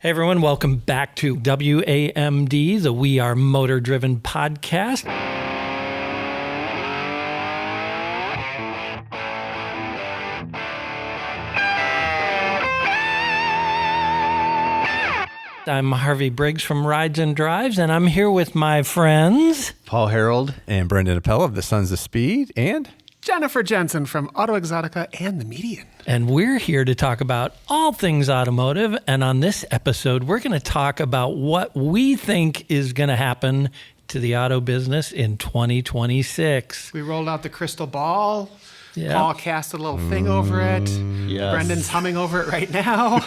Hey everyone, welcome back to WAMD, the We Are Motor Driven podcast. I'm Harvey Briggs from Rides and Drives, and I'm here with my friends Paul Harold and Brendan Appel of the Sons of Speed and Jennifer Jensen from Auto Exotica and The Median. And we're here to talk about all things automotive. And on this episode, we're going to talk about what we think is going to happen to the auto business in 2026. We rolled out the crystal ball. Yeah. Paul cast a little thing over it. yes. Brendan's humming over it right now.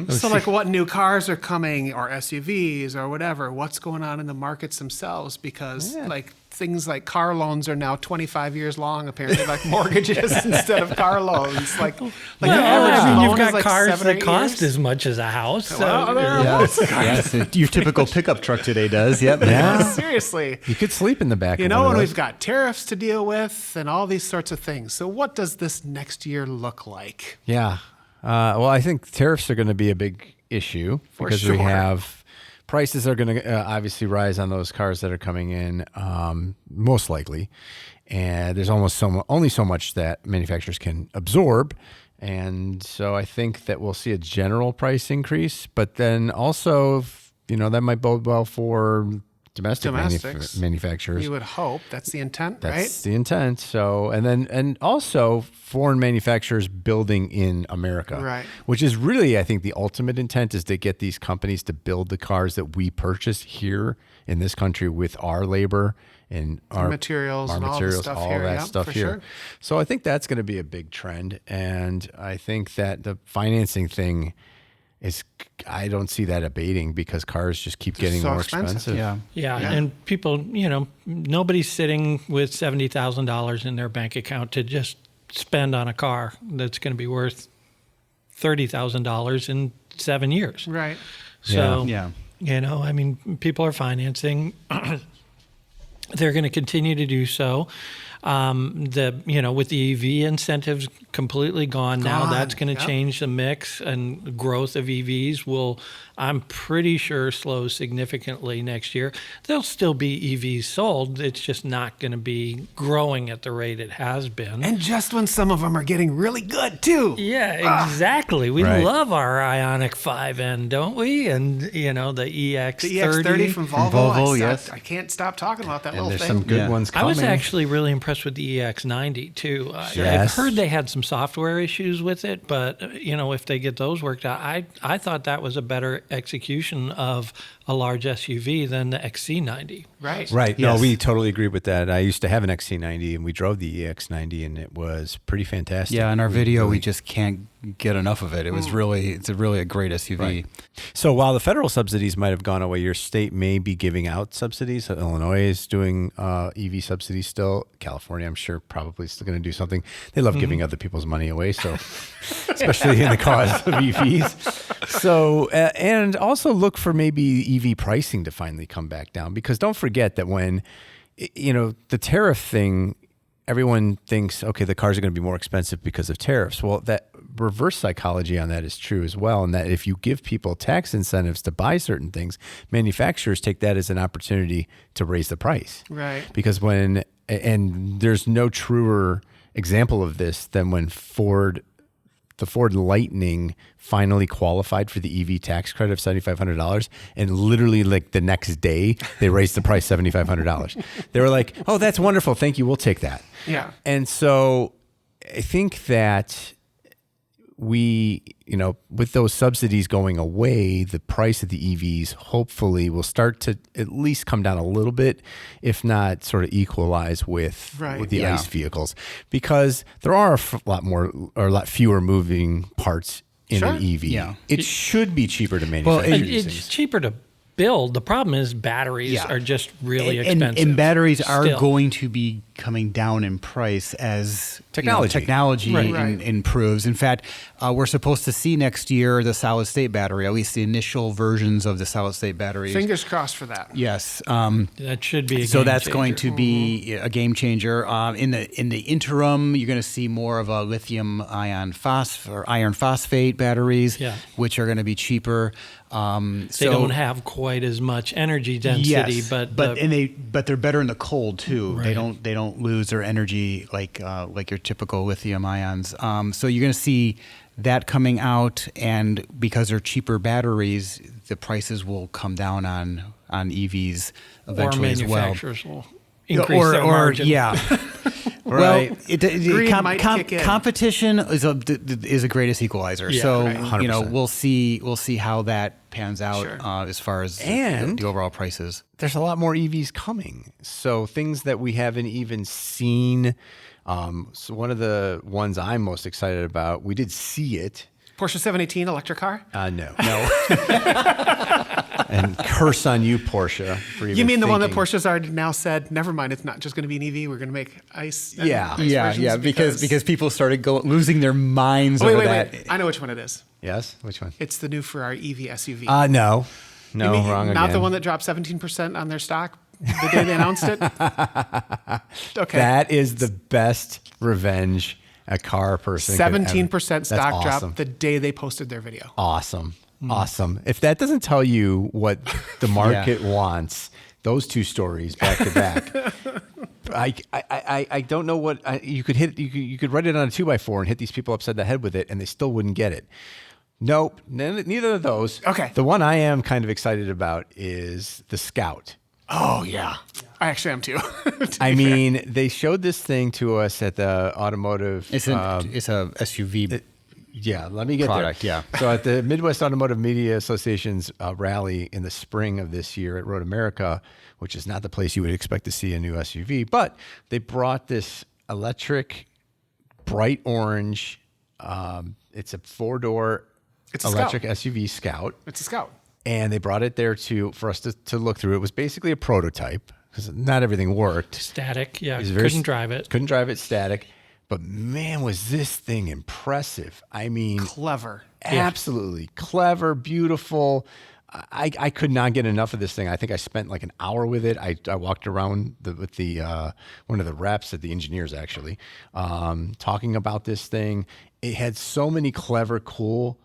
So like what new cars are coming or SUVs or whatever, what's going on in the markets themselves, because like things like car loans are now 25 years long, apparently, like mortgages instead of car loans. Like the average loan you've got is like cars 7 or that 8 cost years. as much as a house. So, yes, your typical pickup truck today does. Yep. Yeah. Seriously. You could sleep in the back. You of know, one and of we've those. got tariffs to deal with and all these sorts of things. So what does this next year look like? Yeah. Well, I think tariffs are going to be a big issue because we sure. have prices are going to obviously rise on those cars that are coming in, most likely. And there's only so much that manufacturers can absorb. And so I think that we'll see a general price increase, but then also, that might bode well for domestic manufacturers. You would hope. That's the intent, right? That's the intent. So, and also foreign manufacturers building in America, Right. Which is really, I think, the ultimate intent is to get these companies to build the cars that we purchase here in this country with our labor and our materials and all the stuff all here. that Yeah, stuff for here. sure. So I think that's going to be a big trend. And I think that the financing thing I don't see that abating because cars just keep getting so more expensive. expensive. Yeah, and people, nobody's sitting with $70,000 in their bank account to just spend on a car that's going to be worth $30,000 in 7 years. Right. So, Yeah. People are financing. They're going to continue to do so. With the EV incentives completely gone now, that's going to change the mix, and growth of EVs will, I'm pretty sure, slow significantly next year. There'll still be EVs sold. It's just not going to be growing at the rate it has been. And just when some of them are getting really good too. Yeah, exactly. We Right. love our Ioniq 5N, don't we? And, the EX30. The EX30 from Volvo. Yes. I can't stop talking about that And little there's thing. some good ones I coming. was actually really impressed with the EX90 too. I've Yes. heard they had some software issues with it, but if they get those worked out, I thought that was a better execution of a large SUV than the XC90. Right. Right. Yes. No, we totally agree with that. I used to have an XC90 and we drove the EX90 and it was pretty fantastic. Yeah, in our video, we really- just can't get enough of it. It was it's really a great SUV. Right. So while the federal subsidies might have gone away, your state may be giving out subsidies. Illinois is doing EV subsidies still. California, I'm sure, probably still going to do something. They love giving other people's money away, so especially in the cause of EVs. So and also look for maybe EV pricing to finally come back down, because don't forget that when the tariff thing, everyone thinks, okay, the cars are going to be more expensive because of tariffs. Well, that reverse psychology on that is true as well. And that if you give people tax incentives to buy certain things, manufacturers take that as an opportunity to raise the price. Right. Because and there's no truer example of this than when the Ford Lightning finally qualified for the EV tax credit of $7,500, and literally like the next day they raised the price $7,500. They were like, "Oh, that's wonderful, thank you, we'll take that." Yeah. And so I think that with those subsidies going away, the price of the EVs hopefully will start to at least come down a little bit, if not sort of equalize with the ICE vehicles, because there are a lot fewer moving parts in an EV. Yeah. It should be cheaper to manufacture. these It's things. cheaper to build. The problem is batteries are just really expensive. And batteries are still. going to be coming down in price as Technology. technology Right. improves. In fact, we're supposed to see next year the solid state battery, at least the initial versions of the solid state batteries. Fingers crossed for that. Yes. That should be a So game that's changer. going to be a game changer. In the interim, you're going to see more of a lithium iron phosphate batteries, Yeah. which are going to be cheaper. They don't have quite as much energy density, Yes, but they're better in the cold too. Right. They don't lose their energy like your typical lithium ions. So you're going to see that coming out, and because they're cheaper batteries, the prices will come down on EVs or eventually as well. manufacturers will increase their margin. Yeah. Right. Well, Greed might kick in. competition is the greatest equalizer. Yeah, so right. 100%. we'll see how that pans out Sure. as far as And- the overall prices. There's a lot more EVs coming. So things that we haven't even seen. So one of the ones I'm most excited about, we did see it. Porsche 718 electric car? No. And curse on you, Porsche. For even You mean the one that thinking- Porsche's already now said, never mind, it's not just going to be an EV, we're going to make ICE. and Yeah. ICE versions because people started losing their minds Oh, wait, over wait, that. wait. I know which one it is. Yes? Which one? It's the new Ferrari EV SUV. No. You No, mean wrong not again. the one that dropped 17% on their stock the day they announced it? Okay. That is the best revenge a car person could ever- 17% stock That's awesome. drop the day they posted their video. Awesome. Awesome. If that doesn't tell you what the market wants, those two stories back to back. I don't know what you could hit. You could write it on a 2x4 and hit these people upside the head with it, and they still wouldn't get it. Nope, neither of those. Okay. The one I am kind of excited about is the Scout. Oh, yeah. I actually am too. I mean, they showed this thing to us at the automotive. It's a SUV. Yeah, let me get Product, there. yeah. So at the Midwest Automotive Media Association's rally in the spring of this year at Road America, which is not the place you would expect to see a new SUV, but they brought this electric, bright orange. It's a 4-door It's a electric Scout. SUV Scout, It's a Scout. and they brought it there for us to look through. It was basically a prototype because not everything worked. Static, yeah, It's very couldn't drive it. Couldn't drive it static. But man, was this thing impressive. I mean, Clever. absolutely clever, beautiful. I could not get enough of this thing. I think I spent like an hour with it. I walked around with the one of the reps at the engineers actually, talking about this thing. It had so many clever, cool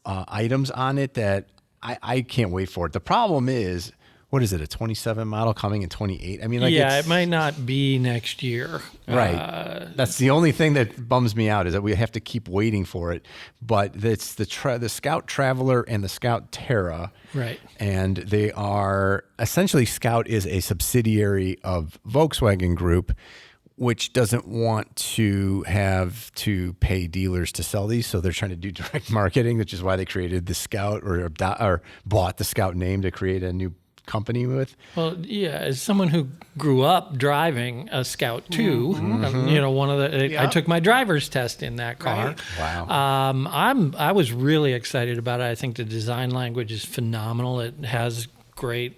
items on it that I can't wait for it. The problem is, what is it, a 27 model coming in 28? I mean, like, Yeah, it's, it might not be next year. right. That's the only thing that bums me out is that we have to keep waiting for it. But it's the Scout Traveler and the Scout Terra. Right. And they are essentially, Scout is a subsidiary of Volkswagen Group, which doesn't want to have to pay dealers to sell these. So they're trying to do direct marketing, which is why they created the Scout or bought the Scout name to create a new company with. Well, yeah, as someone who grew up driving a Scout 2, one of the Yeah. I took my driver's test in that car. Right. Wow. I was really excited about it. I think the design language is phenomenal. It has great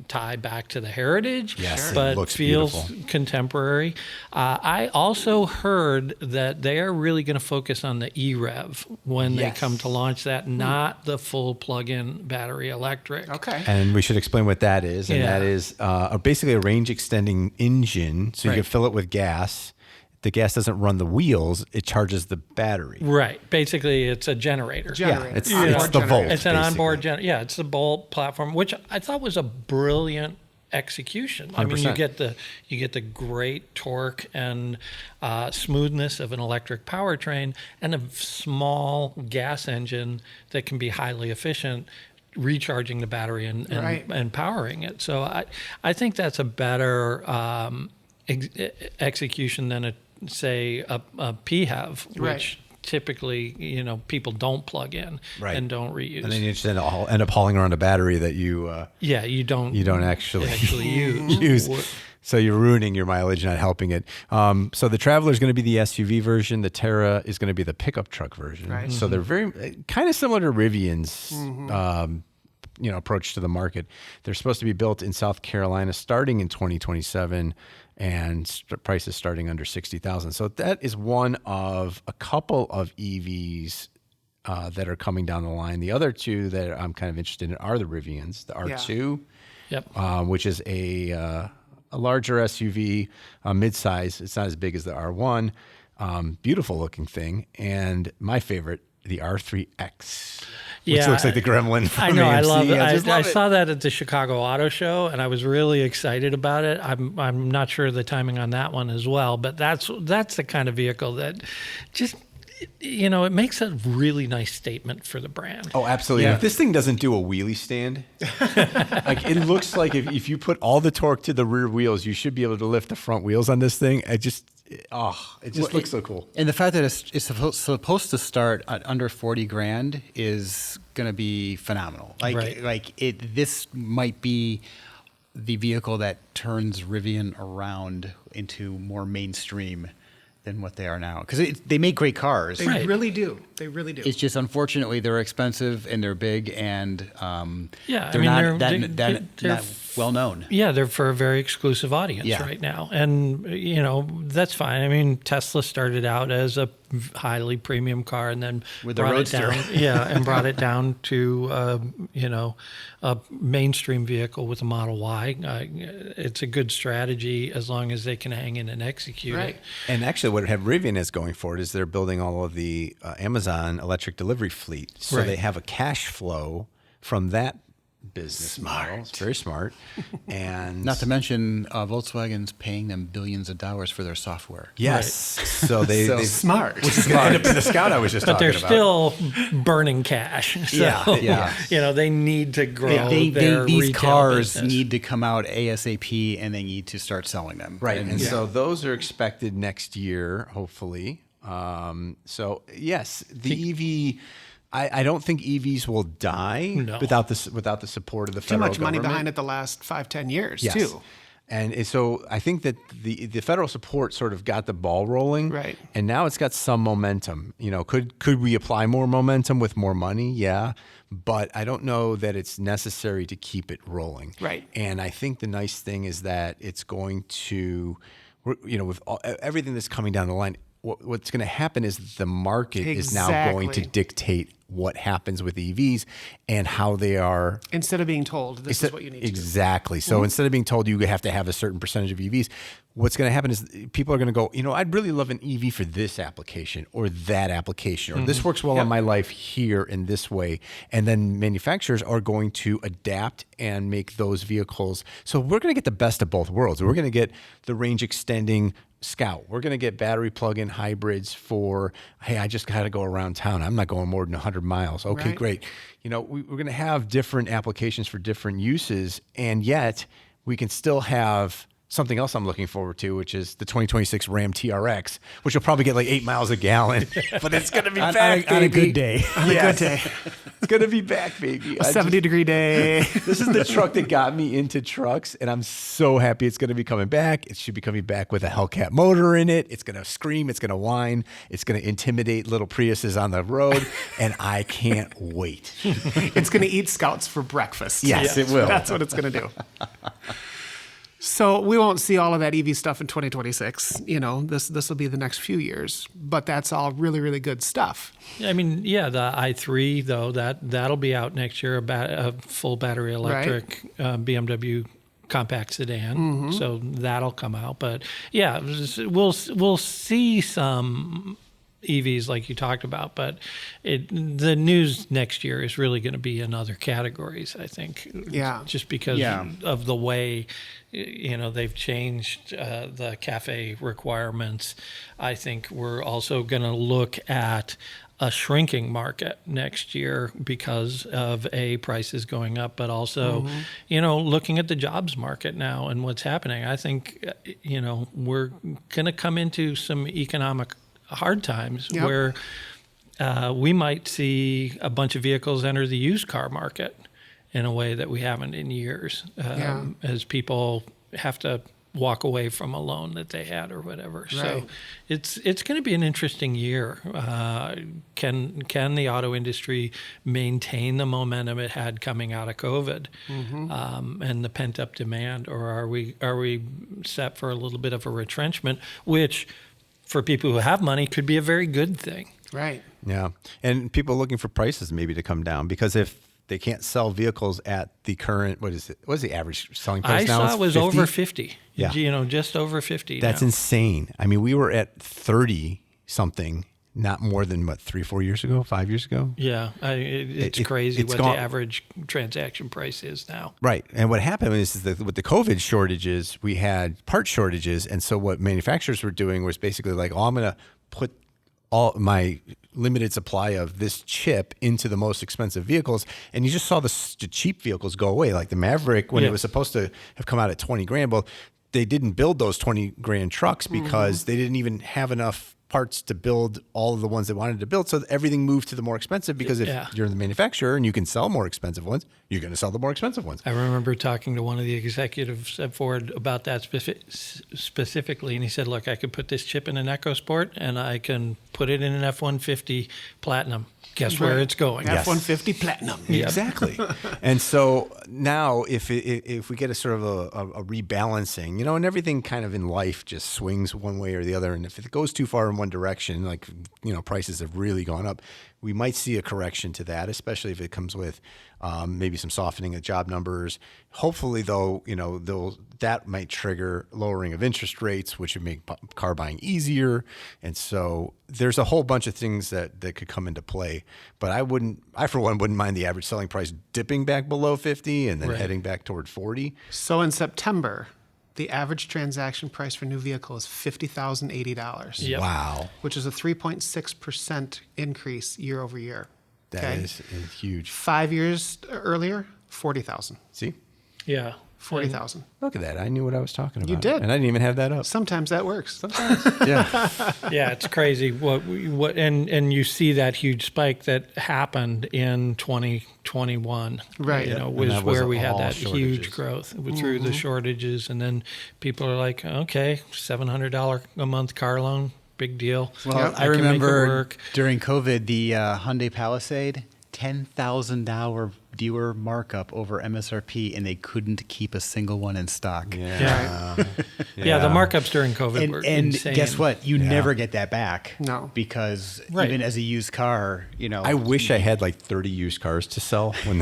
tie back to the heritage, Yes, it but looks feels beautiful. contemporary. I also heard that they are really going to focus on the e-Rev when they Yes. come to launch that, not the full plug-in battery electric. Okay. And we should explain what that is. And Yeah. that is basically a range extending engine. So you Right. can fill it with gas. The gas doesn't run the wheels, it charges the battery. Right. Basically, it's a generator. Generator. It's Onboard the generator. Volt. It's an onboard basically. it's the Bolt platform, which I thought was a brilliant execution. I mean, 100%. you get the great torque and smoothness of an electric powertrain, and a small gas engine that can be highly efficient, recharging the battery and Right. and powering it. So I think that's a better execution than a PHEV, which Right. typically people don't plug in Right. and don't reuse. And then you just end up hauling around a battery that you you don't actually use. use. So you're ruining your mileage, not helping it. So the Traveler is going to be the SUV version. The Terra is going to be the pickup truck version. Right. So they're very kind of similar to Rivian's approach to the market. They're supposed to be built in South Carolina starting in 2027, and prices starting under 60,000. So that is one of a couple of EVs that are coming down the line. The other two that I'm kind of interested in are the Rivians, the R2, which is a larger SUV, midsize. It's not as big as the R1. Beautiful looking thing. And my favorite, the R3X, which looks like the Gremlin from I know, AMC. I love it. I it. saw that at the Chicago Auto Show, and I was really excited about it. I'm not sure of the timing on that one as well, but that's the kind of vehicle that just, it makes a really nice statement for the brand. Oh, absolutely. Yeah. If this thing doesn't do a wheelie stand, like it looks like if you put all the torque to the rear wheels, you should be able to lift the front wheels on this thing. It just looks so cool. And the fact that it's supposed to start at under 40 grand is going to be phenomenal. This might be the vehicle that turns Rivian around into more mainstream than what they are now. Because they make great cars. They really do. They really do. It's just, unfortunately, they're expensive and they're big, and they're not well known. Yeah, they're for a very exclusive audience right now. And, that's fine. I mean, Tesla started out as a highly premium car and then with the Roadster. And brought it down to, a mainstream vehicle with a Model Y. It's a good strategy as long as they can hang in and execute it. And actually what Rivian is going for is they're building all of the Amazon electric delivery fleet. So they have a cash flow from that business model. It's very smart. And not to mention Volkswagen's paying them billions of dollars for their software. Yes. So they smart. Which is going to end up in the Scout I was just talking about. But they're still burning cash. So, they need to grow their these retail cars business. need to come out ASAP, and they need to start selling them. Right. And so those are expected next year, hopefully. So yes, the EV, I don't think EVs will die without the support of the federal government. Too much money behind it the last 5-10 years too. And so I think that the federal support sort of got the ball rolling, right? And now it's got some momentum. Could we apply more momentum with more money? Yeah, but I don't know that it's necessary to keep it rolling, right? And I think the nice thing is that it's going to, with everything that's coming down the line, what's going to happen is the market is now going to dictate what happens with EVs and how they are. Instead of being told, this is what you need to do. Exactly. So instead of being told you have to have a certain percentage of EVs, what's going to happen is people are going to go, I'd really love an EV for this application or that application, or this works well in my life here in this way. And then manufacturers are going to adapt and make those vehicles. So we're going to get the best of both worlds. We're going to get the range extending Scout. We're going to get battery plug-in hybrids for, hey, I just got to go around town. I'm not going more than 100 miles. Okay, great. We're going to have different applications for different uses, and yet we can still have something else I'm looking forward to, which is the 2026 Ram TRX, which will probably get like 8 miles a gallon, but it's going to be back, on a good day. On a good day. It's going to be back, baby. A 70-degree day. This is the truck that got me into trucks, and I'm so happy it's going to be coming back. It should be coming back with a Hellcat motor in it. It's going to scream. It's going to whine. It's going to intimidate little Priuses on the road, and I can't wait. It's going to eat Scouts for breakfast. Yes, it will. That's what it's going to do. So we won't see all of that EV stuff in 2026. This will be the next few years, but that's all really, really good stuff. I mean, the i3 though, that'll be out next year, a full battery electric BMW compact sedan. So that'll come out. But we'll see some EVs like you talked about, but the news next year is really going to be in other categories, I think. Just because of the way they've changed the CAFE requirements. I think we're also going to look at a shrinking market next year because of prices going up, but also, looking at the jobs market now and what's happening. I think, we're going to come into some economic hard times where we might see a bunch of vehicles enter the used car market in a way that we haven't in years, as people have to walk away from a loan that they had or whatever. So Right. it's going to be an interesting year. Can the auto industry maintain the momentum it had coming out of COVID and the pent up demand, or are we set for a little bit of a retrenchment, which for people who have money could be a very good thing. Right. Yeah. And people looking for prices maybe to come down, because if they can't sell vehicles at the current, what's the average selling price I now? saw It's it was 50? over 50. Yeah. Just over 50. That's now. insane. I mean, we were at 30 something, not more than 3-4 years ago, 5 years ago. Yeah, it's crazy it's what gone. the average transaction price is now. Right. And what happened is that with the COVID shortages, we had part shortages. And so what manufacturers were doing was basically like, oh, I'm going to put all my limited supply of this chip into the most expensive vehicles. And you just saw the cheap vehicles go away. Like the Maverick, when it was supposed to have come out at 20 grand, well, they didn't build those 20 grand trucks because they didn't even have enough parts to build all of the ones they wanted to build. So everything moved to the more expensive, because if you're the manufacturer and you can sell more expensive ones, you're going to sell the more expensive ones. I remember talking to one of the executives at Ford about that specifically, and he said, look, I could put this chip in an EcoSport and I can put it in an F-150 Platinum. Guess where it's going? F-150 Platinum. Exactly. And so now if we get a sort of a rebalancing, and everything kind of in life just swings one way or the other. And if it goes too far in one direction, like, prices have really gone up, we might see a correction to that, especially if it comes with maybe some softening of job numbers. Hopefully, though, that might trigger lowering of interest rates, which would make car buying easier. And so there's a whole bunch of things that could come into play. But I for one wouldn't mind the average selling price dipping back below 50 and then heading back toward 40. So in September, the average transaction price for new vehicle is $50,080. Yep. Wow. Which is a 3.6% increase year over year. That is huge. 5 years earlier, 40,000. See? Yeah. 40,000. Look at that. I knew what I was talking about. You did. And I didn't even have that up. Sometimes that works. Yeah. Yeah, it's crazy and you see that huge spike that happened in 2021. Right. Was that was where we had all that shortages. huge growth through the shortages, and then people are like, okay, $700 a month car loan, big deal. Well, Yep. I can make it remember work. during COVID, the Hyundai Palisade, $10,000 dealer markup over MSRP, and they couldn't keep a single one in stock. Yeah, the markups during COVID were And insane. guess what? You never get that back. No. Because Right. even as a used car, I wish I had like 30 used cars to sell when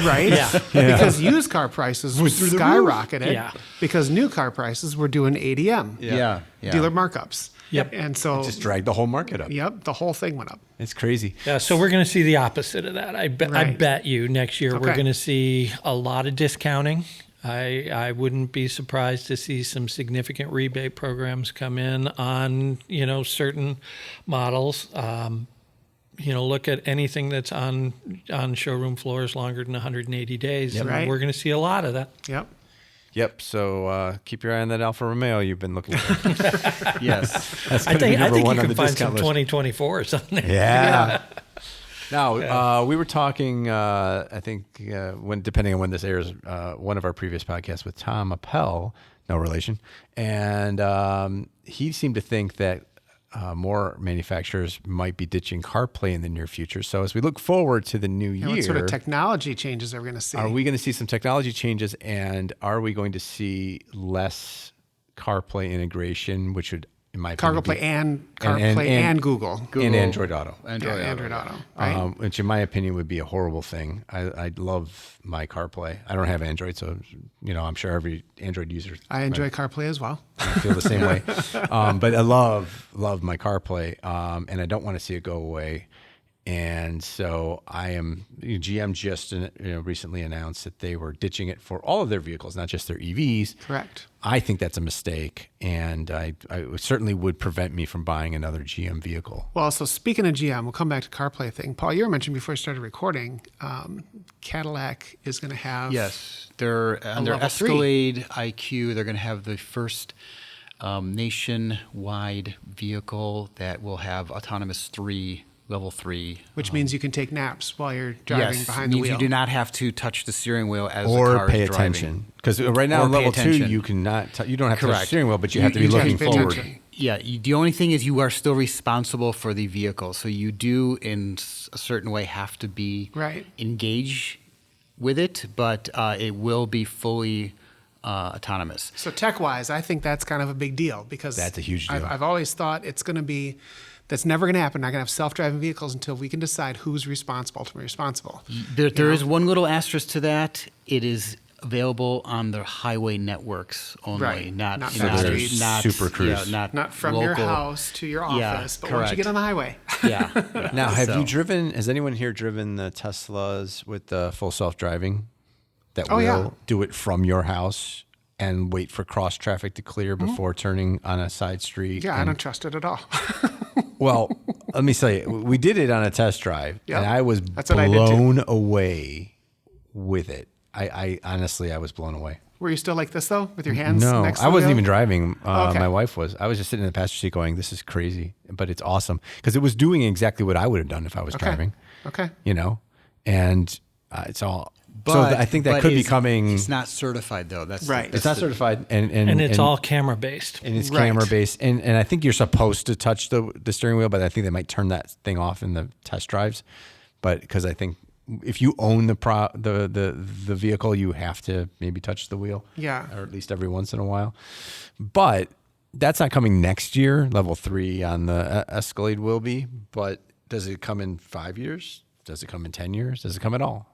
Right? Yeah. Because used car prices skyrocketed Yeah. because new car prices were doing ADM, Yeah. dealer markups. Yep. And so, just dragged the whole market up. the whole thing went up. It's crazy. Yeah, so we're going to see the opposite of that. I Right. bet you next year we're Okay. going to see a lot of discounting. I wouldn't be surprised to see some significant rebate programs come in on certain models. Look at anything that's on showroom floors longer than 180 days. And Right. we're going to see a lot of that. Yep. Yep. So keep your eye on that Alfa Romeo you've been looking for. Yes. That's I gonna be think number you one on can the find discount some list. 2024 or something. Yeah. Now, we were talking, I think, depending on when this airs, one of our previous podcasts with Tom Appel, no relation, and he seemed to think that more manufacturers might be ditching CarPlay in the near future. So as we look forward to the new year, What sort of technology changes are we going to see? are we going to see some technology changes, and are we going to see less CarPlay integration, which would, in my opinion, CarPlay and Google. and Android Auto? Android Auto. Right? Which in my opinion would be a horrible thing. I love my CarPlay. I don't have Android, so I'm sure every Android user. I enjoy CarPlay as well. I feel the same way. But I love my CarPlay, and I don't want to see it go away. And so GM just recently announced that they were ditching it for all of their vehicles, not just their EVs. Correct. I think that's a mistake, and I certainly would prevent me from buying another GM vehicle. Well, so speaking of GM, we'll come back to CarPlay thing. Paul, you were mentioning before we started recording, Cadillac is going to have Yes. They're on their level 3. Escalade IQ. They're going to have the first nationwide vehicle that will have autonomous 3 level 3. Which means you can take naps while you're driving Yes, behind the means wheel. you do not have to touch the steering wheel as the Or car pay is driving. attention. Because right now, Or in pay level 2, attention. you cannot. You don't have to touch the Correct. steering wheel, but you have to be You have to looking pay forward. attention. Yeah, the only thing is you are still responsible for the vehicle. So you do, in a certain way, have to be Right. engage with it, but it will be fully autonomous. So tech-wise, I think that's kind of a big deal because That's a huge deal. I've always thought it's going to be, that's never going to happen. Not going to have self-driving vehicles until we can decide who's responsible to be responsible. There is one little asterisk to that. It is available on the highway networks only, Right. not Not in back the- streets. not Super cruise. Not from your local. house to your Yeah, office, but once you correct. get on the highway. Yeah. Now, have So- you driven? Has anyone here driven the Teslas with the full self-driving that Oh, will yeah. do it from your house and wait for cross traffic to clear before turning on a side street? Yeah, I and- don't trust it at all. Well, let me tell you, we did it on a test drive, Yep. and I was That's what I did too. blown away with it. I honestly, I was blown away. Were you still like this though, with your hands No, next to I the wasn't wheel? even driving. Okay. My wife was. I was just sitting in the passenger seat going, "This is crazy," but it's awesome because it was doing exactly what I would have done if I was Okay. driving. Okay. You know, and it's all. But, so I think that but could be it's- coming. It's not certified though. That's Right. It's not certified, And it's all camera based. and it's Right. camera based, and I think you're supposed to touch the steering wheel, but I think they might turn that thing off in the test drives. But because I think if you own the vehicle, you have to maybe touch the wheel, Yeah. or at least every once in a while. But that's not coming next year. Level 3 on the Escalade will be, but does it come in 5 years? Does it come in 10 years? Does it come at all?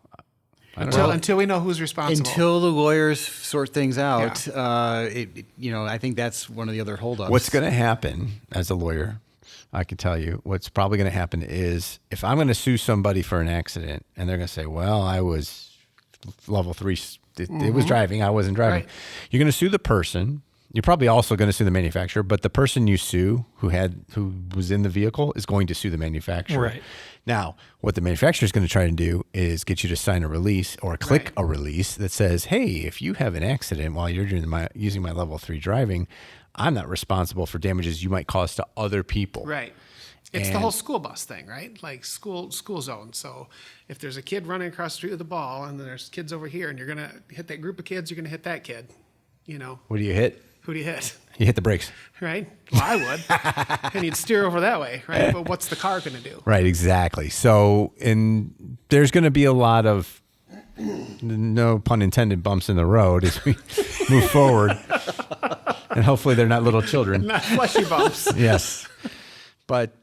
I don't know. Until we know who's responsible. Until the lawyers sort things out, I think that's one of the other holdups. What's going to happen as a lawyer, I can tell you, what's probably going to happen is if I'm going to sue somebody for an accident and they're going to say, well, I was level 3, it was driving, I wasn't driving. Right. You're going to sue the person. You're probably also going to sue the manufacturer, but the person you sue who was in the vehicle is going to sue the manufacturer. Right. Now, what the manufacturer is going to try to do is get you to sign a release or click Right. a release that says, hey, if you have an accident while you're using my level 3 driving, I'm not responsible for damages you might cause to other people. Right. It's the And- whole school bus thing, right? Like school zone. So if there's a kid running across the street with a ball and there's kids over here and you're going to hit that group of kids, you're going to hit that kid. You know, What do you hit? who do you hit? You hit the brakes. Right? Well, I would. And you'd steer over that way, right? But what's the car going to do? Right, exactly. So, there's going to be a lot of, no pun intended, bumps in the road as we move forward. And hopefully they're not little children. Not fleshy bumps. Yes. But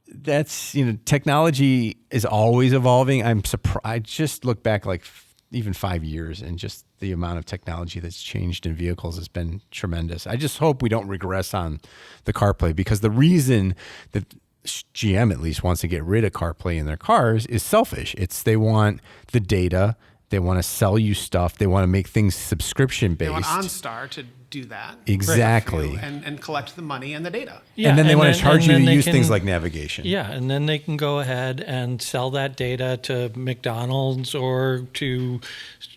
that's, technology is always evolving. I'm surprised. I just look back like even 5 years and just the amount of technology that's changed in vehicles has been tremendous. I just hope we don't regress on the CarPlay, because the reason that GM at least wants to get rid of CarPlay in their cars is selfish. They want the data. They want to sell you stuff. They want to make things subscription They want based. OnStar to do that. Exactly. And collect the money and the data. Yeah, and then they want to charge you and to they use things can- like navigation. Yeah, and then they can go ahead and sell that data to McDonald's or to,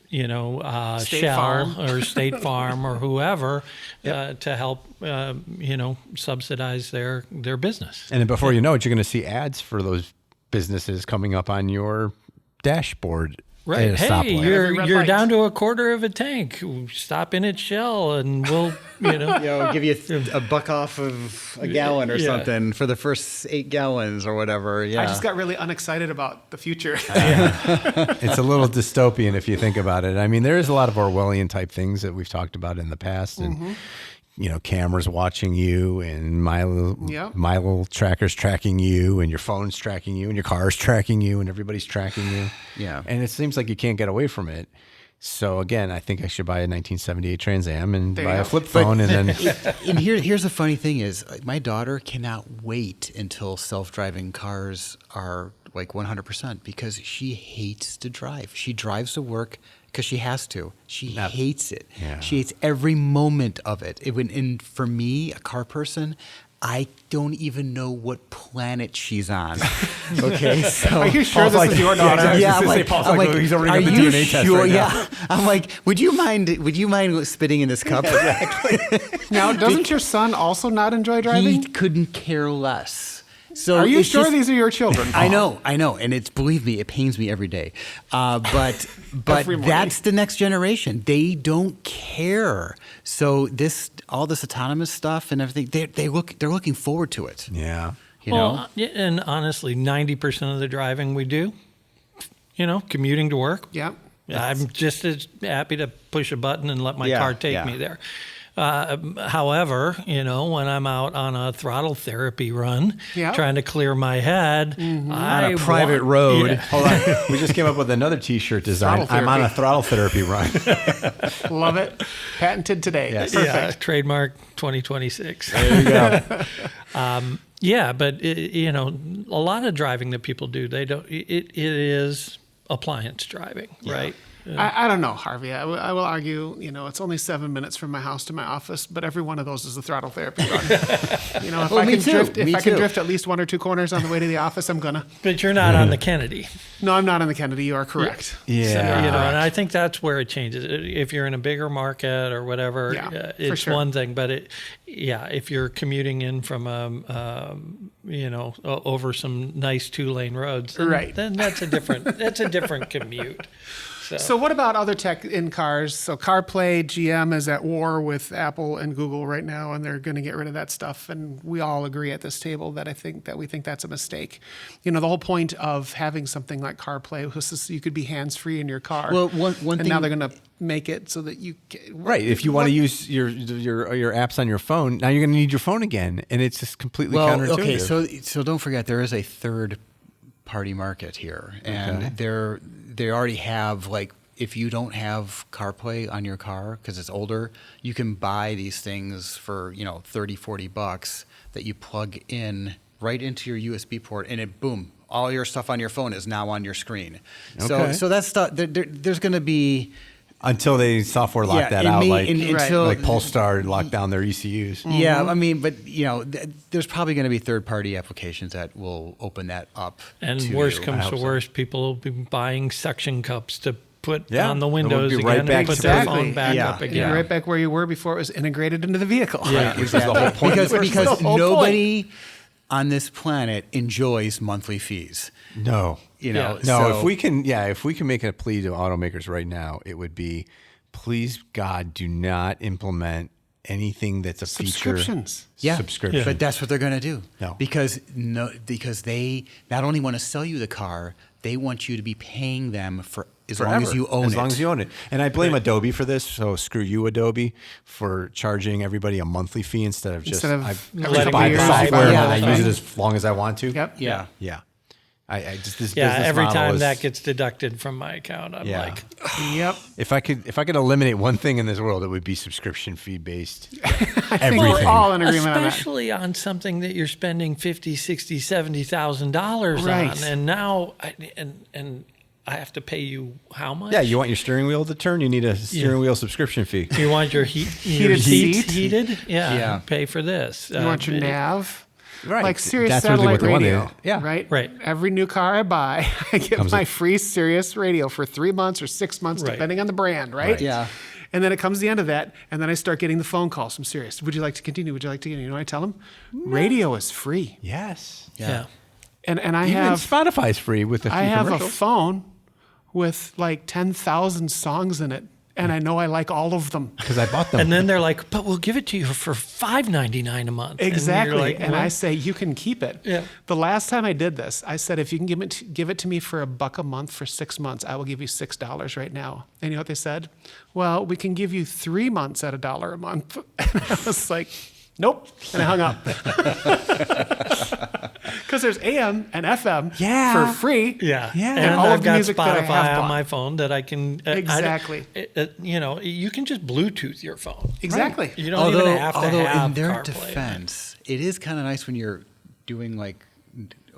State Shell Farm. or State Farm or whoever to help, subsidize their business. And then before you know it, you're going to see ads for those businesses coming up on your dashboard. Right. at a Hey, stoplight. Every you're red you're light. down to a quarter of a tank. Stop in at Shell, and we'll give you a buck off of a gallon or Yeah. something for the first 8 gallons or whatever. Yeah. I just got really unexcited about the future. It's a little dystopian if you think about it. I mean, there is a lot of Orwellian type things that we've talked about in the past, and cameras watching you, and my little tracker's tracking you, and your phone's tracking you, and your car's tracking you, and everybody's tracking you. Yeah. And it seems like you can't get away from it. So again, I think I should buy a 1978 Trans Am and There you buy a go. flip phone, and then And here's the funny thing is, my daughter cannot wait until self-driving cars are like 100% because she hates to drive. She drives to work because she has to. She hates it. Yeah. She hates every moment of it. And for me, a car person, I don't even know what planet she's on. Okay, so Are you sure this is your daughter? Yeah, I'm like, he's already got the "Are you DNA test sure?" right now. Yeah, I'm like, would you mind spitting in this cup? Now, doesn't your son also not enjoy driving? He couldn't care less. So Are you it's sure just- these are your children? I know, and it's, believe me, it pains me every day. But Every morning. that's the next generation. They don't care. So all this autonomous stuff and everything, they're looking forward to it. Yeah. You know, Well, yeah, and honestly, 90% of the driving we do, commuting to work. Yep. I'm just as happy to push a button and let my Yeah, car take yeah. me there. However, when I'm out on a throttle therapy run, Yeah. trying to clear my head, On a private road. Hold on. We just came up with another T-shirt design. Throttle I'm on a therapy. throttle therapy run. Love it. Patented today. Yes. Perfect. Yeah, trademark 2026. There you go. Yeah, but a lot of driving that people do, they don't. It is appliance driving, right? I don't know, Harvey. I will argue, it's only 7 minutes from my house to my office, but every one of those is a throttle therapy run. If Well, I me can too. drift, Me if I can too. drift at least 1 or 2 corners on the way to the office, I'm gonna. But you're not on the Kennedy. No, I'm not in the Kennedy. You are correct. Yeah. So, and I think that's where it changes. If you're in a bigger market or whatever, Yeah, for it's sure. one thing. But if you're commuting in from over some nice 2-lane roads, then, Right. then that's a different commute. So what about other tech in cars? So CarPlay, GM is at war with Apple and Google right now, and they're going to get rid of that stuff. And we all agree at this table that we think that's a mistake. The whole point of having something like CarPlay was so you could be hands-free in your car. Well, one and thing- now they're going to make it so that you Right. If you want to use your apps on your phone, now you're going to need your phone again, and it's just completely counterintuitive. okay, so don't forget there is a third party market here, and they already have, like, if you don't have CarPlay on your car because it's older, you can buy these things for $30-$40 that you plug in right into your USB port, and it boom, all your stuff on your phone is now on your screen. Okay. So that's stuff. There's going to be. Until they software lock Yeah, that it out, may- like, until- like Polestar lock down their ECUs. Yeah, I mean, but there's probably going to be third-party applications that will open that up. And to worst you. comes hope to so. worst, people will be buying suction cups to put Yeah, on the and we'll windows be right again back and put to their Exactly. phone back Yeah. up again. You're right back where you were before it was integrated into the vehicle. Yeah. Which is the whole point. because That's the whole nobody on this planet enjoys monthly fees. No. Yeah. No, so- if we can make a plea to automakers right now, it would be, please God, do not implement anything that's a Subscriptions. Yeah, subscription. but that's what they're going to do. No. because they not only want to sell you the car, they want you to be paying them for as long as you own it. As long as you own it. And I blame Adobe for this. So screw you, Adobe, for charging everybody a monthly fee instead of just Instead of I every just buy the couple years, software yeah, and I that's use it right. as long as I want to. Yep. Yeah. Yeah. I just this Yeah, business every model time is- that gets deducted from my account, I'm Yeah. like, Yep. if I could eliminate one thing in this world, it would be subscription fee based. I think Everything. we're all in agreement on that. especially on something that you're spending $50,000, $60,000, $70,000 Right. on, and now I have to pay you how much? Yeah, you want your steering wheel to turn, you need a steering wheel subscription fee. You want your Heated seats seat? heated? Yeah, Yeah. pay for this. You want your nav? Right. Like Sirius That's really satellite what they want. radio. Yeah. Right? Right. Every new car I buy, I get Comes my with- free Sirius radio for 3 months or 6 months, Right. depending on the brand, right? Right. Yeah. And then it comes the end of that, and then I start getting the phone calls from Sirius. Would you like to continue? Would you like to continue? You know what I tell them? Radio is free. Yes. Yeah. And I Even have Spotify's free with a few I have a commercials. phone with like 10,000 songs in it, and I know I like all of them. Because I bought them. And then they're like, "But we'll give it to you for $5.99 a month." Exactly. And, you're like, and I "What?" say, you can keep it. Yeah. The last time I did this, I said, if you can give it to me for $1 a month for 6 months, I will give you $6 right now. And you know what they said? Well, we can give you 3 months at $1 a month. And I was like, nope. And I hung up. Because there's AM and FM Yeah. for free. Yeah, Yeah. And, And all I've of the got music that I Spotify have on bought. my phone that I can Exactly. you can just Bluetooth your phone. Exactly. You don't even have to have in their CarPlay. defense, it is kind of nice when you're doing like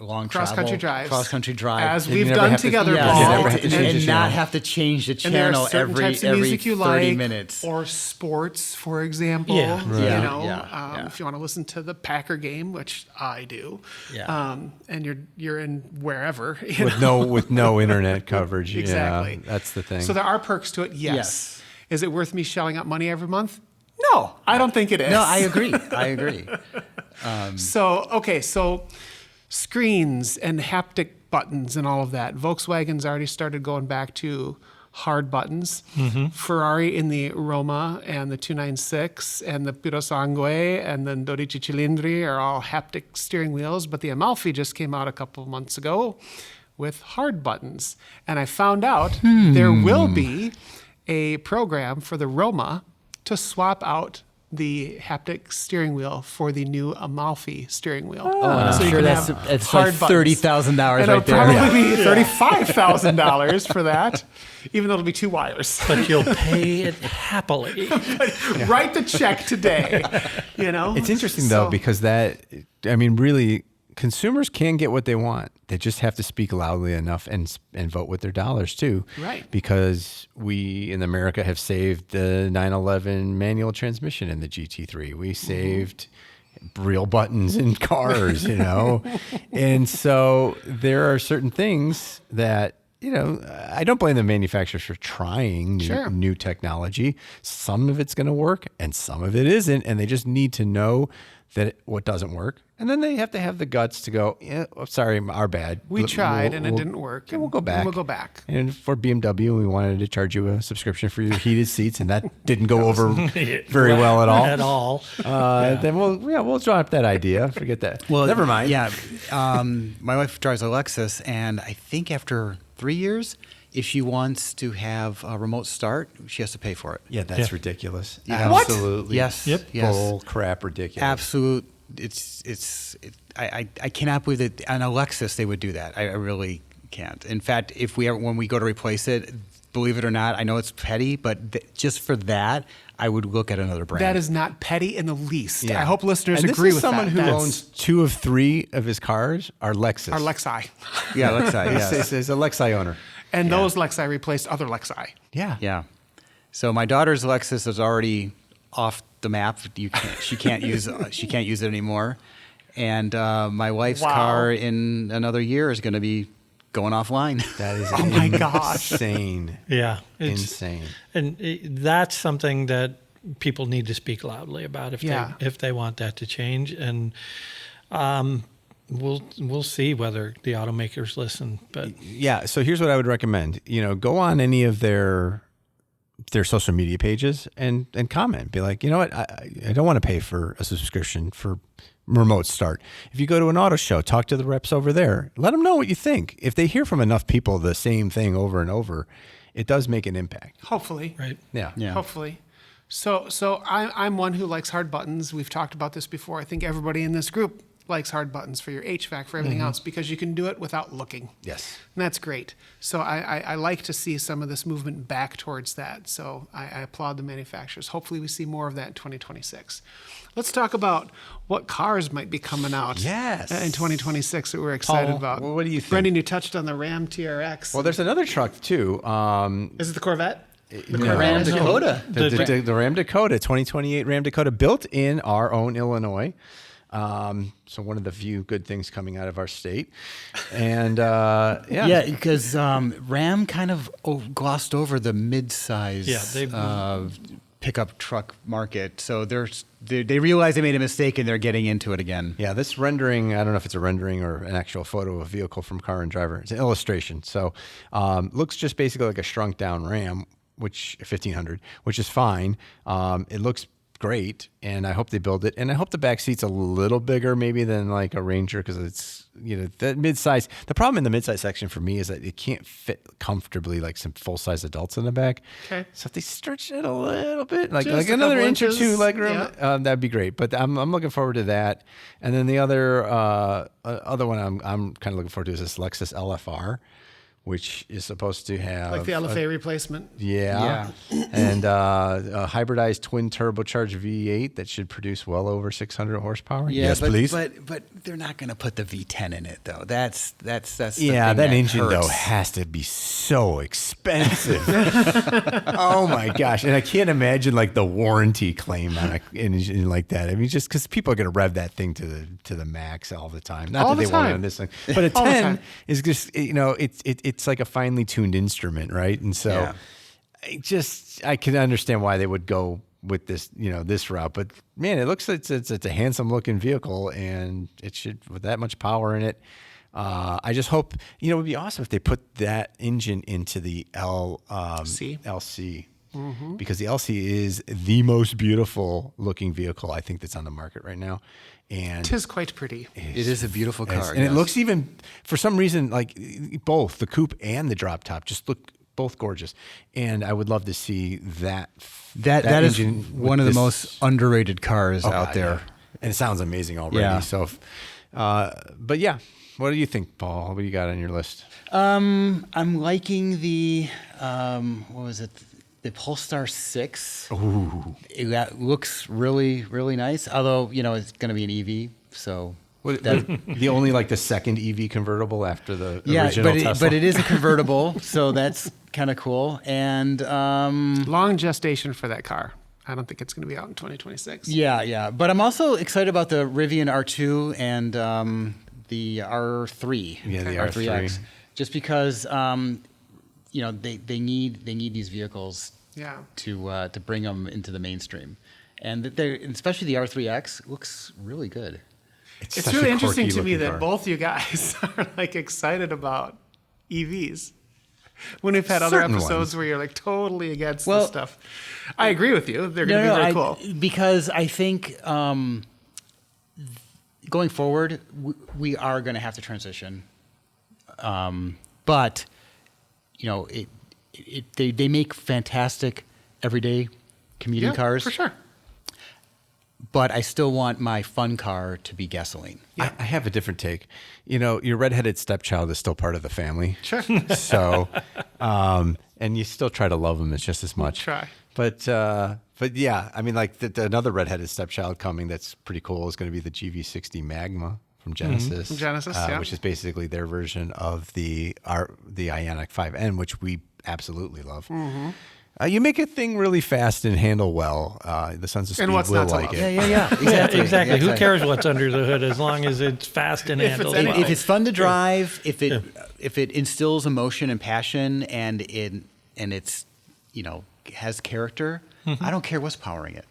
long Cross-country drives. cross-country drive, As You we've never done have to- together, yeah, Paul. you never have to and, change the and not channel. have to change the And there are channel certain every types of music you 30 like, minutes. or sports, for example. Yeah. You Right. know, Yeah. if you want to listen to the Packer game, which I do. Yeah. And you're in wherever. with no internet coverage. Exactly. Yeah, that's the thing. So there are perks to it. Yes. Yes. Is it worth me shelling out money every month? No, I don't think it is. No, I agree. I agree. So screens and haptic buttons and all of that. Volkswagen's already started going back to hard buttons. Ferrari in the Roma and the 296 and the Puro Sangue and the 12 Cilindri are all haptic steering wheels, but the Amalfi just came out a couple of months ago with hard buttons. And I found out there will be a program for the Roma to swap out the haptic steering wheel for the new Amalfi steering wheel. I'm So you sure can that's have it's hard like buttons. $30,000 And right it'll there. probably be $35,000 for that, even though it'll be 2 wires. But you'll pay it happily. Write the check today. It's interesting though, So- because really, consumers can get what they want. They just have to speak loudly enough and vote with their dollars too. Right. Because we in America have saved the 911 manual transmission in the GT3. We saved real buttons in cars, and so there are certain things that. I don't blame the manufacturers for trying Sure. new technology. Some of it's going to work and some of it isn't. And they just need to know that what doesn't work. And then they have to have the guts to go, sorry, our bad. We tried and it didn't work. Yeah, we'll go back. We'll go back. And for BMW, we wanted to charge you a subscription for your heated seats, and that didn't go over very well at all. At all. Then we'll drop that idea. Forget that. Well, never mind. Yeah, my wife drives a Lexus, and I think after 3 years, if she wants to have a remote start, she has to pay for it. Yeah, that's ridiculous. What? Absolutely. Yes. Yep. Yes. Bull crap ridiculous. Absolute. I cannot believe that on a Lexus they would do that. I really can't. In fact, when we go to replace it, believe it or not, I know it's petty, but just for that, I would look at another brand. That is not petty in the least. Yeah. I hope listeners and agree this is with someone that. who That's owns 2 of 3 of his cars are Lexus. our Lexi. yeah, Lexi. Yes. He's a Lexi owner. And those Lexi replaced other Lexi. Yeah. Yeah. So my daughter's Lexus is already off the map. She can't use it anymore. And my wife's Wow. car in another year is going to be going offline. That is Oh my gosh. insane. Yeah. Insane. And that's something that people need to speak loudly about Yeah. if they want that to change. And we'll see whether the automakers listen. But Yeah. So here's what I would recommend. Go on any of their social media pages and comment. Be like, you know what? I don't want to pay for a subscription for remote start. If you go to an auto show, talk to the reps over there. Let them know what you think. If they hear from enough people the same thing over and over, it does make an impact. Hopefully. right. Yeah. Yeah. Hopefully. So I'm one who likes hard buttons. We've talked about this before. I think everybody in this group likes hard buttons for your HVAC, for everything else, because you can do it without looking. Yes. And that's great. So I like to see some of this movement back towards that. So I applaud the manufacturers. Hopefully we see more of that in 2026. Let's talk about what cars might be coming out Yes. in 2026 that we're excited Paul, about. what do you think? Brendan, you touched on the Ram TRX. Well, there's another truck too. Is it the Corvette? The No. Ram Corvette? Dakota. The Ram Dakota, 2028 Ram Dakota, built in our own Illinois. So one of the few good things coming out of our state. And Yeah, because Ram kind of glossed over the mid-size pickup truck market. So they realize they made a mistake and they're getting into it again. Yeah, this rendering, I don't know if it's a rendering or an actual photo of a vehicle from Car and Driver. It's an illustration. So looks just basically like a shrunk down Ram, which 1500, which is fine. It looks great, and I hope they build it. And I hope the back seat's a little bigger maybe than like a Ranger, because it's, that mid-size. The problem in the mid-size section for me is that it can't fit comfortably like some full-size adults in the back. Okay. So if they stretch it a little bit, like Just a another couple inch or inches, two leg room, yeah. that'd be great. But I'm looking forward to that. And then the other one I'm kind of looking forward to is this Lexus LFR, which is supposed to have Like the LFA replacement. yeah. And a hybridized twin turbocharged V8 that should produce well over 600 horsepower. Yes, but, please. But they're not going to put the V10 in it though. That's the Yeah, thing that engine hurts. though has to be so expensive. Oh my gosh! And I can't imagine like the warranty claim on an engine like that. I mean, just because people are going to rev that thing to the max all the time. Not All that the they want it time. on this thing, but a All the 10 time. is just it's like a finely tuned instrument, right? And so Yeah. I can understand why they would go with this, this route. But man, it looks like it's a handsome looking vehicle, and it should, with that much power in it. I just hope, it would be awesome if they put that engine into the LC. Because the LC is the most beautiful looking vehicle I think that's on the market right now. And Tis quite pretty. It is a beautiful car. and it looks even, for some reason, like both the coupe and the drop top just look both gorgeous. And I would love to see that is engine one of with the this- most underrated cars out God, there. yeah. And it sounds amazing already. Yeah. So, but yeah, what do you think, Paul? What do you got on your list? I'm liking the what was it? The Polestar 6. Ooh. That looks really, really nice. Although, it's going to be an EV, so The only the second EV convertible after the yeah, original Tesla. but it is a convertible, so that's kind of cool. And Long gestation for that car. I don't think it's going to be out in 2026. yeah. But I'm also excited about the Rivian R2 and the R3. Yeah, the R3X. R3. Just because they need these vehicles Yeah. to bring them into the mainstream, and especially the R3X looks really good. It's such really a interesting quirky to me looking that car. both you guys are excited about EVs. When we've had other Certain episodes ones. where you're totally against Well- this stuff. I agree with you. They're going to be very cool. Because I think going forward, we are going to have to transition. But they make fantastic everyday commuting Yeah, cars. for sure. But I still want my fun car to be gasoline. I have a different take. Your redheaded stepchild is still part of the family. Sure. So, and you still try to love them just as much. Try. But yeah, I mean, another redheaded stepchild coming that's pretty cool is going to be the GV60 Magma from Genesis. From Genesis, yeah. Which is basically their version of the Ioniq 5N, which we absolutely love. Mm-hmm. You make a thing really fast and handle well. The Sons of Speed And what's will not to like love? it. Yeah. Yeah, exactly. Who cares what's under the hood as long as it's fast and If it's handled any- well. If it's fun to drive, if it instills emotion and passion, and it's has character, I don't care what's powering it.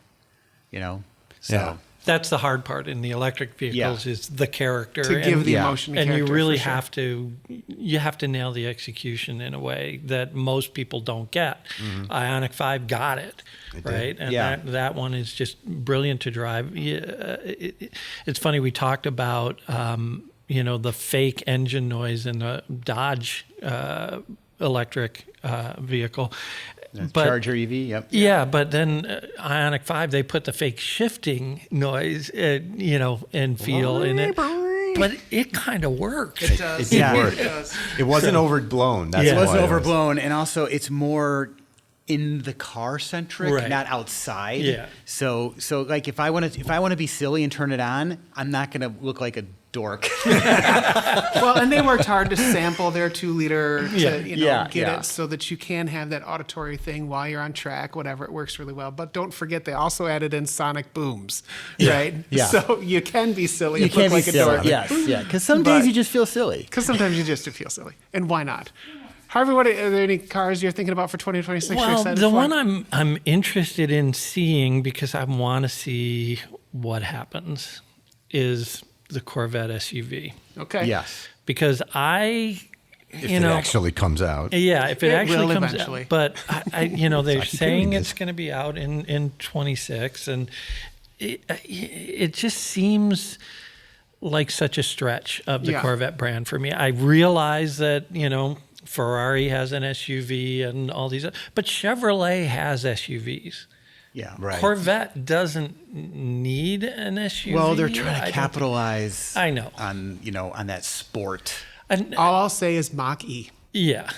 So Yeah. That's the hard part in the electric vehicles is the character. To give the yeah. emotion and you character, really for sure. have to nail the execution in a way that most people don't get. Ioniq 5 got it, right? And Yeah. that one is just brilliant to drive. It's funny, we talked about the fake engine noise in the Dodge electric vehicle. But Charger EV, yep. yeah, but then Ioniq 5, they put the fake shifting noise, and feel in it. But it kind of works. It does. It did work. It does. It wasn't overblown. That's Yeah. It why wasn't overblown, and also it's more in the car centric, Right. not outside. Yeah. So if I want to be silly and turn it on, I'm not going to look like a dork. Well, and they worked hard to sample their 2-liter to Yeah. get Yeah. it so that you can have that auditory thing while you're on track, whatever. It works really well. But don't forget, they also added in sonic booms, right? Yeah. So you can be silly You and can't look be like a silly. dork. Yes, yeah. Because some days But- you just feel silly. Because sometimes you just do feel silly. And why not? Harvey, are there any cars you're thinking about for 2026 you're Well, excited the for? one I'm interested in seeing because I want to see what happens is the Corvette SUV. Okay. Yes. Because If it actually comes out. yeah, if it It actually will comes eventually. out, but they're like saying doing it's this. going to be out in 26, and it just seems like such a stretch of the Yeah. Corvette brand for me. I realize that Ferrari has an SUV and all these, but Chevrolet has SUVs. Yeah. Right. Corvette doesn't need an SUV. Well, they're I trying to don't- capitalize. I know. on on that sport. And, All I'll say is Mach E. yeah.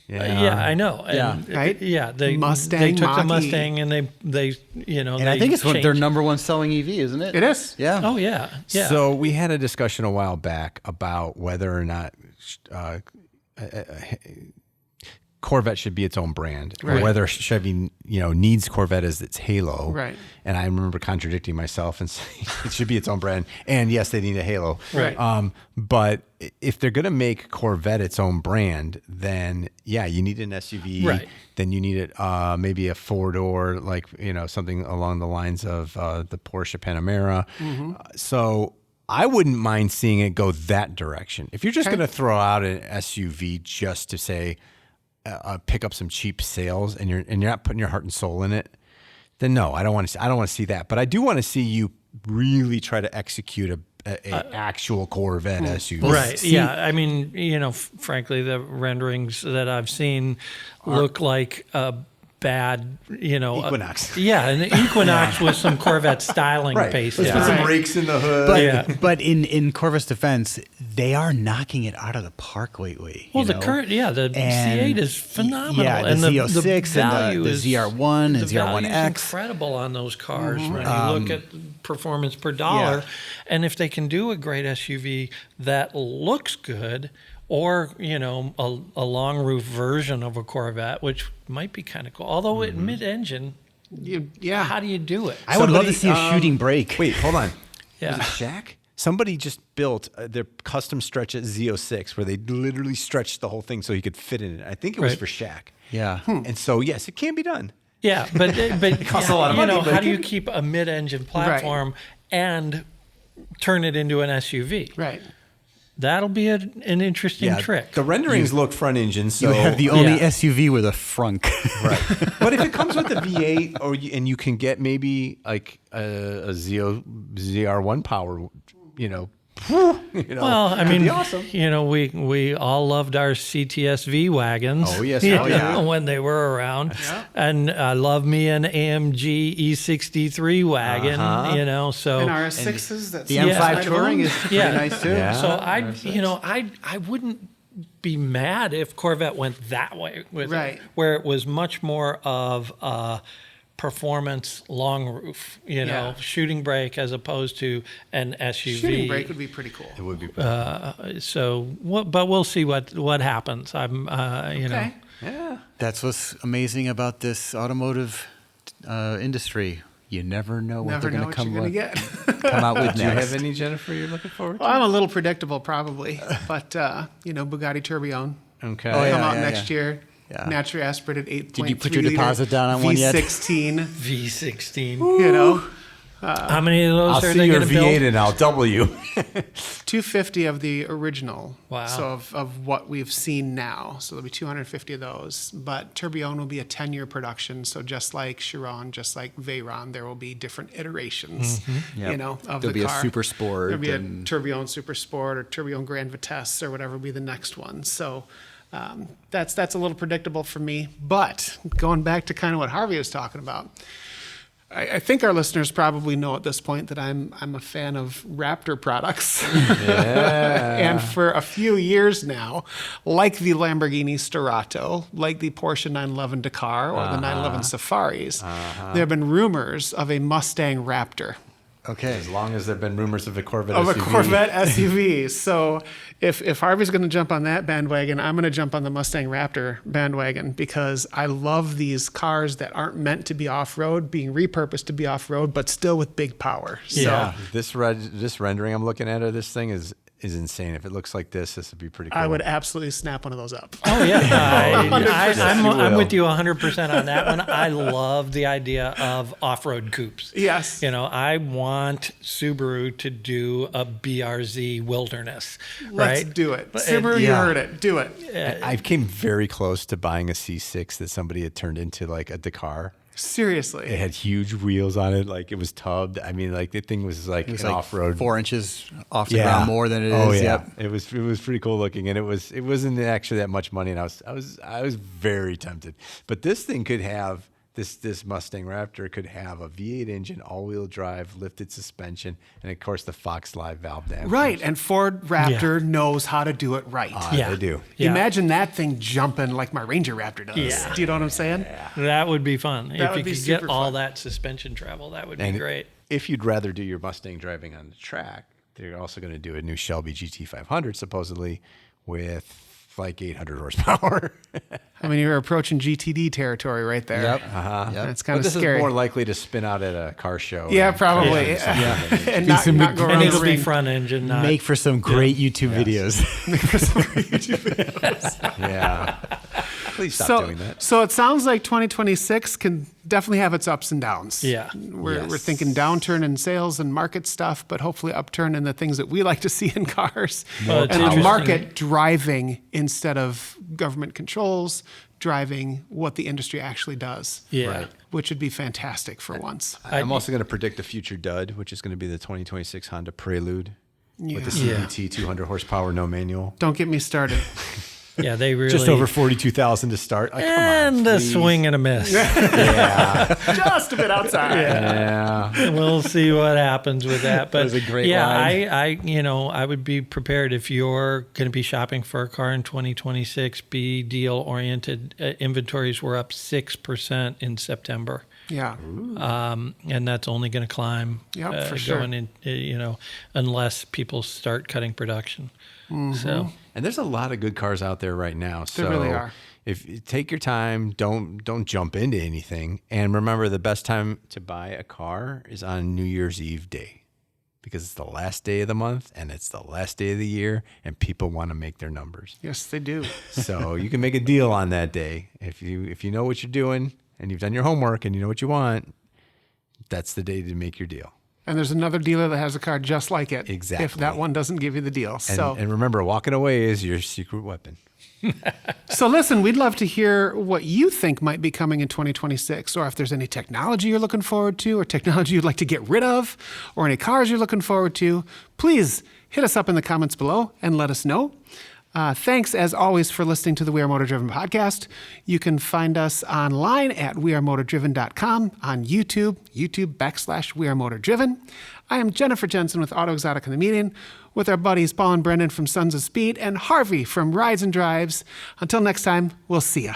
Yeah. Yeah, I know. And, Yeah. Right? Yeah, they Mustang took the Mach-E. Mustang and they And I think it's their changed. number one selling EV, isn't it? It is. Yeah. Oh yeah, yeah. So we had a discussion a while back about whether or not Corvette should be its own brand, or Right. whether Chevy, needs Corvette as its halo. Right. And I remember contradicting myself and saying it should be its own brand. And yes, they need a halo. Right. But if they're going to make Corvette its own brand, then yeah, you need an SUV. Right. Then you need it maybe a 4-door, like something along the lines of the Porsche Panamera. So I wouldn't mind seeing it go that direction. If you're just going to throw out an SUV just to say pick up some cheap sales, and you're not putting your heart and soul in it, then no, I don't want to see that. But I do want to see you really try to execute a actual Corvette SUV. Right. Yeah. I mean, frankly, the renderings that I've seen look like a bad, Equinox. An Equinox with some Corvette styling pasted. Let's put some Right. brakes in the hood. But in Corvette's defense, they are knocking it out of the park lately. Well, you the know? current, the And C8 is phenomenal. yeah, the and Z06 and value the is, ZR1 and the value's ZR1X. incredible on those cars when you look at performance per dollar. Yeah. And if they can do a great SUV that looks good, or a long roof version of a Corvette, which might be kind of cool. Although it mid-engine, how do you do it? I would love to see a shooting brake. Wait, hold on. Yeah. Was it Shaq? Somebody just built their custom stretch at Z06 where they literally stretched the whole thing so he could fit in it. I think it was Right. for Shaq. Yeah. And so, yes, it can be done. Yeah, but it costs a lot of money, but how it do you can- keep a mid-engine platform and turn it into an SUV? Right. That'll be an interesting trick. The renderings look front engine, so You have the only Yeah. SUV with a frunk. right. But if it comes with a V8, and you can get maybe like a ZR1 power, Well, I it'd mean, be awesome. we all loved our CTS-V wagons. Oh, yes. you Oh, yeah. know, when they were around, and I love me an AMG E63 wagon. So And RS6s, that's The M5 right Touring along. is pretty Yeah. nice too. Yeah. So I wouldn't be mad if Corvette went that way with Right. it, where it was much more of a performance long roof, Yeah. shooting brake as opposed to an SUV. Shooting brake would be pretty cool. it would be. But we'll see what happens. I'm, Okay. Yeah. That's what's amazing about this automotive industry. You never know what Never they're know going to what you're come going to get. come out with Do you next. have any, Jennifer, you're looking forward to? Well, I'm a little predictable probably, but Bugatti Tourbillon Okay. Oh, yeah. come out next year. Yeah. Naturally aspirated 8.3 Did you put your deposit down on V16, one yet? V16. You know, How many of those I'll are see they your going to V8 build? and I'll double you. 250 of the original. Wow. So of what we've seen now. So there'll be 250 of those. But Tourbillon will be a 10-year production. So just like Chiron, just like Veyron, there will be different iterations, Yep. of There'll the be a car. Super Sport There'll be a and- Tourbillon Super Sport or Tourbillon Grand Vitesse or whatever will be the next one. So that's a little predictable for me. But going back to kind of what Harvey was talking about, I think our listeners probably know at this point that I'm a fan of Raptor products. And for a few years now, like the Lamborghini Sturato, like the Porsche 911 Dakar or the 911 Safaris, there have been rumors of a Mustang Raptor. Okay. As long as there have been rumors of a Corvette Of a SUV. Corvette SUV. So if Harvey's going to jump on that bandwagon, I'm going to jump on the Mustang Raptor bandwagon because I love these cars that aren't meant to be off-road, being repurposed to be off-road, but still with big power. Yeah. This rendering I'm looking at of this thing is insane. If it looks like this would be pretty cool. I would absolutely snap one of those up. Oh yeah, I'm will. with you 100% on that one. I love the idea of off-road coupes. Yes. I want Subaru to do a BRZ Wilderness. Let's right? do it. But Subaru, you yeah. heard it. Do it. I came very close to buying a C6 that somebody had turned into like a Dakar. Seriously. It had huge wheels on it, like it was tubbed. I mean, like the thing was like It's an like off-road. 4 inches off the ground more than it is. Oh yeah, Yep. it was pretty cool looking, and it wasn't actually that much money, and I was very tempted. But this thing could have this Mustang Raptor could have a V8 engine, all-wheel drive, lifted suspension, and of course the Fox Live valve dampers. Right. And Ford Raptor knows how to do it right. Yeah. They do. Yeah. Imagine that thing jumping like my Ranger Raptor does. Yeah. Do you know what I'm saying? That would be fun. That If would you be could get super all fun. that suspension travel, that would be And great. if you'd rather do your Mustang driving on the track, they're also going to do a new Shelby GT500 supposedly with like 800 horsepower. I mean, you're approaching GTD territory right there. Yep. That's kind of This scary. is more likely to spin out at a car show. Yeah, and probably. crash into something. And not go And around the it'll be ring. front engine, not Make for some great YouTube videos. Yeah. Please stop doing that. So it sounds like 2026 can definitely have its ups and downs. Yeah. We're thinking downturn in sales and market stuff, but hopefully upturn in the things that we like to see in cars. Well, it's And the interesting. market driving instead of government controls, driving what the industry actually does. Yeah. Right. Which would be fantastic for once. I'm also going to predict a future dud, which is going to be the 2026 Honda Prelude with the Yeah. CVT 200 horsepower, no manual. Don't get me started. Yeah, they really Just over 42,000 to start. Like, come on, and a please. swing and a miss. Just a bit outside. Yeah. We'll see what happens with that. But was a great yeah, line. I would be prepared if you're going to be shopping for a car in 2026. Be deal oriented. Inventories were up 6% in September. Yeah. And that's only going to climb. Yep, for sure. Going in, unless people start cutting production. So. And there's a lot of good cars out there right now. So really are. if you take your time, don't jump into anything. And remember, the best time to buy a car is on New Year's Eve day, because it's the last day of the month and it's the last day of the year, and people want to make their numbers. Yes, they do. So you can make a deal on that day. If you know what you're doing and you've done your homework and you know what you want, that's the day to make your deal. And there's another dealer that has a car just like it. Exactly. If that one doesn't give you the deal. And remember, walking away is your secret weapon. So listen, we'd love to hear what you think might be coming in 2026, or if there's any technology you're looking forward to, or technology you'd like to get rid of, or any cars you're looking forward to. Please hit us up in the comments below and let us know. Thanks, as always, for listening to the We Are Motor Driven podcast. You can find us online at wearemotordriven.com, on YouTube, We Are Motor Driven. I am Jennifer Jensen with Auto Exotic in the Median, with our buddies Paul and Brendan from Sons of Speed and Harvey from Rides and Drives. Until next time, we'll see ya.